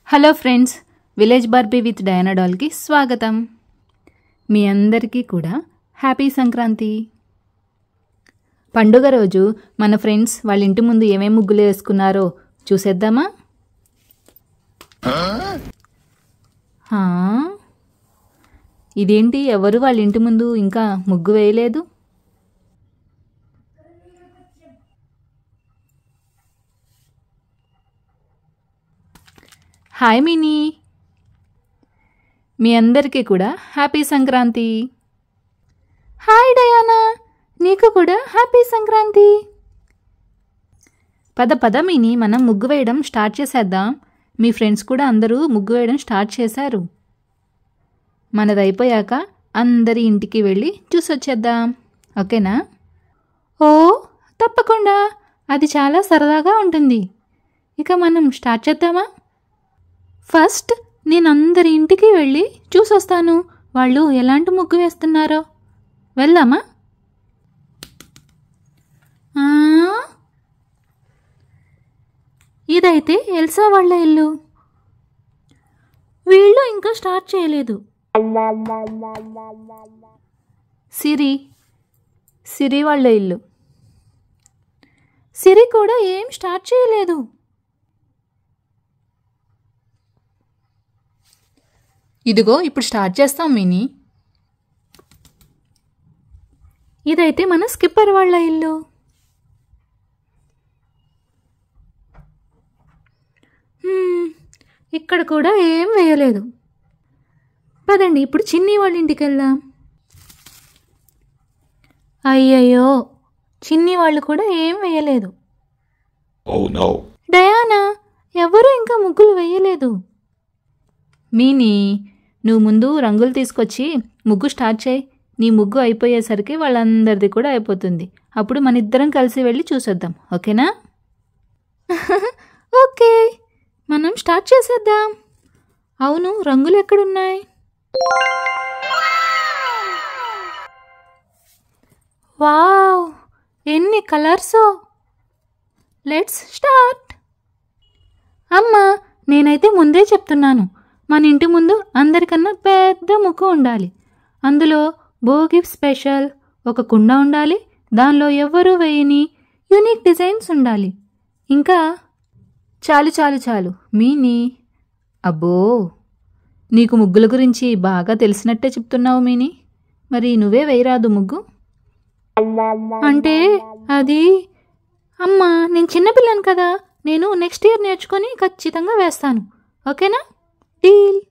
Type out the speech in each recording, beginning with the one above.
Hello friends, village Barbie with Diana డాల్కి స్వాగతం. మీ అందరికీ కూడా హ్యాపీ సంక్రాంతి. పండుగ రోజు మన ఫ్రెండ్స్ వాళ్ళ ఇంటి ముందు ఏమేమి ముగ్గులు వేసుకున్నారో చూసేద్దామా? ఇదేంటి, ఎవరు వాళ్ళ ఇంటి ముందు ఇంకా ముగ్గు వేయలేదు? హాయ్ మినీ, మీ అందరికీ కూడా హ్యాపీ సంక్రాంతి. హాయ్ డయానా, నీకు కూడా హ్యాపీ సంక్రాంతి. పద మినీ, మనం ముగ్గు వేయడం స్టార్ట్ చేసేద్దాం. మీ ఫ్రెండ్స్ కూడా అందరూ ముగ్గు వేయడం స్టార్ట్ చేశారు. మనదైపోయాక అందరి ఇంటికి వెళ్ళి చూసొచ్చేద్దాం, ఓకేనా? ఓ తప్పకుండా, అది చాలా సరదాగా ఉంటుంది. ఇక మనం స్టార్ట్ చేద్దామా? ఫస్ట్ నేను అందరి ఇంటికి వెళ్ళి చూసొస్తాను వాళ్ళు ఎలాంటి ముగ్గు వేస్తున్నారో. వెళ్దామా? ఇదైతే ఎల్సా వాళ్ళ ఇల్లు. వీళ్ళు ఇంకా స్టార్ట్ చేయలేదు. సిరి వాళ్ళ ఇల్లు. సిరి కూడా ఏం స్టార్ట్ చేయలేదు. ఇదిగో ఇప్పుడు స్టార్ట్ చేస్తాం మినీ. ఇదైతే మన స్కిప్పర్ వాళ్ళ ఇల్లు. ఇక్కడ కూడా ఏం వేయలేదు. పదండి ఇప్పుడు చిన్ని వాళ్ళ ఇంటికి వెళ్దాం. అయ్యయ్యో, చిన్ని వాళ్ళు కూడా ఏం వేయలేదు. డయానా, ఎవరు ఇంకా ముగ్గులు వేయలేదు. మీనీ, నువ్వు ముందు రంగులు తీసుకొచ్చి ముగ్గు స్టార్ట్ చేయి. నీ ముగ్గు అయిపోయేసరికి వాళ్ళందరిది కూడా అయిపోతుంది. అప్పుడు మన ఇద్దరం కలిసి వెళ్ళి చూసేద్దాం, ఓకేనా? ఓకే, మనం స్టార్ట్ చేసేద్దాం. అవును, రంగులు ఎక్కడున్నాయి? వావ్, ఎన్ని కలర్సో! Let's start. అమ్మా, నేనైతే ముందే చెప్తున్నాను, మన ఇంటి ముందు అందరికన్నా పెద్ద ముగ్గు ఉండాలి. అందులో భోగి స్పెషల్ ఒక కుండ ఉండాలి. దానిలో ఎవ్వరూ వేయని యూనిక్ డిజైన్స్ ఉండాలి. ఇంకా చాలు మీనీ. అబ్బో, నీకు ముగ్గుల గురించి బాగా తెలిసినట్టే చెప్తున్నావు మీనీ. మరి నువ్వే వేయరాదు ముగ్గు? అంటే అది అమ్మా, నేను చిన్నపిల్లను కదా, నేను నెక్స్ట్ ఇయర్ నేర్చుకొని ఖచ్చితంగా వేస్తాను, ఓకేనా? డీల్.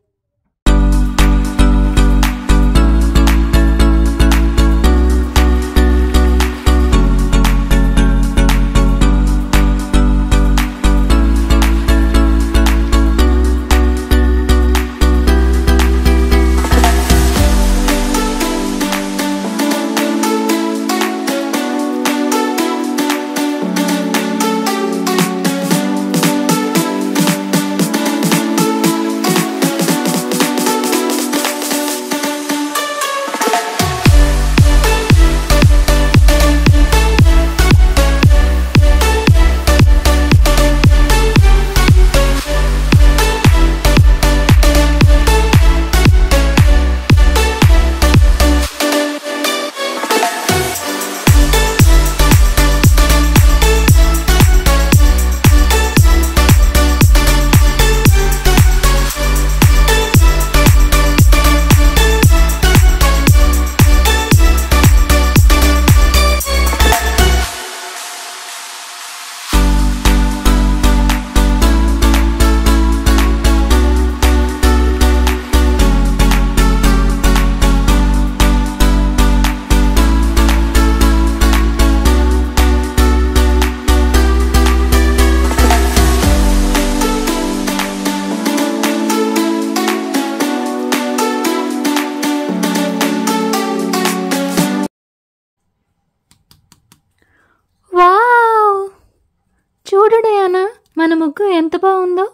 చూడు డయానా, మన ముగ్గు ఎంత బాగుందో.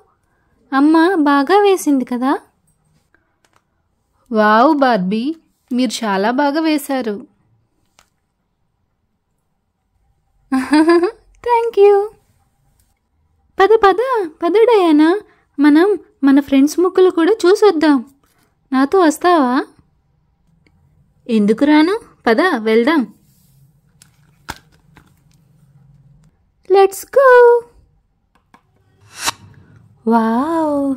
అమ్మ బాగా వేసింది కదా? వావ్ బార్బీ, మీరు చాలా బాగా వేశారు. Thank you. పద పద పద డయానా, మనం మన ఫ్రెండ్స్ ముగ్గులు కూడా చూసొద్దాం. నాతో వస్తావా? ఎందుకు రాను, పద వెళ్దాం. Let's go. వావ్,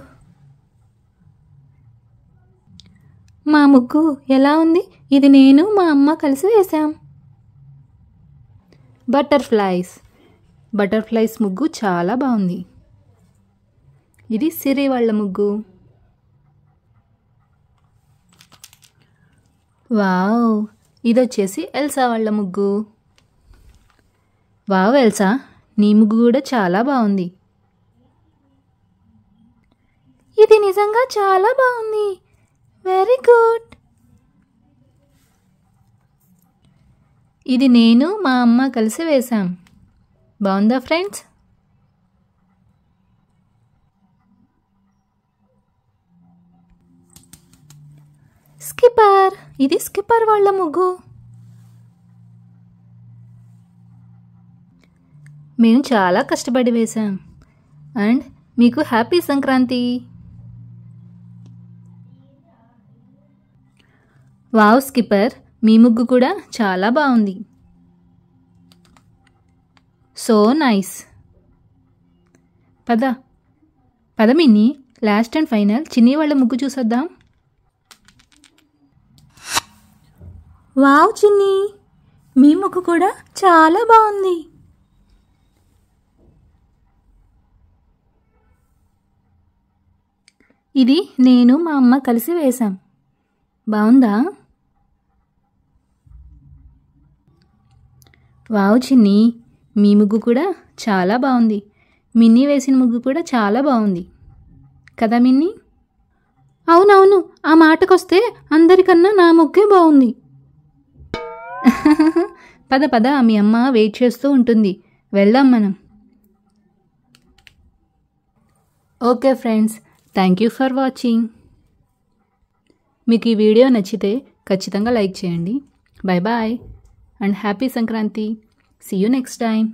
మా ముగ్గు ఎలా ఉంది? ఇది నేను మా అమ్మ కలిసి వేశాం. బటర్ఫ్లైస్ ముగ్గు చాలా బాగుంది. ఇది సిరి వాళ్ళ ముగ్గు. వావ్, ఇది వచ్చేసి ఎల్సా వాళ్ళ ముగ్గు. వావ్ ఎల్సా, నీ ముగ్గు కూడా చాలా బాగుంది. ఇది నిజంగా చాలా బాగుంది. Very good. ఇది నేను మా అమ్మ కలిసి వేశాం. బాగుందా ఫ్రెండ్స్? స్కిప్పర్, ఇది స్కిప్పర్ వాళ్ళ ముగ్గు. మేము చాలా కష్టపడి వేశాం. అండ్ మీకు హ్యాపీ సంక్రాంతి. వావ్ స్కిప్పర్, మీ ముగ్గు కూడా చాలా బాగుంది. So nice. పద మిన్ని, లాస్ట్ అండ్ ఫైనల్ చిన్ని వాళ్ళ ముగ్గు చూసొద్దాం. వావ్ చిన్ని, మీ ముగ్గు కూడా చాలా బాగుంది. ఇది నేను మా అమ్మ కలిసి వేశాం. బాగుందా? వావ్ చిన్ని, మీ ముగ్గు కూడా చాలా బాగుంది. మిన్నీ వేసిన ముగ్గు కూడా చాలా బాగుంది కదా మిన్నీ? అవునవును, ఆ మాటకొస్తే అందరికన్నా నా ముగ్గే బాగుంది. పద మీ అమ్మ వెయిట్ చేస్తూ ఉంటుంది, వెళ్దాం మనం. Okay friends, thank you for watching. మీకు ఈ వీడియో నచ్చితే ఖచ్చితంగా లైక్ చేయండి. Bye bye and happy Sankranti. See you next time.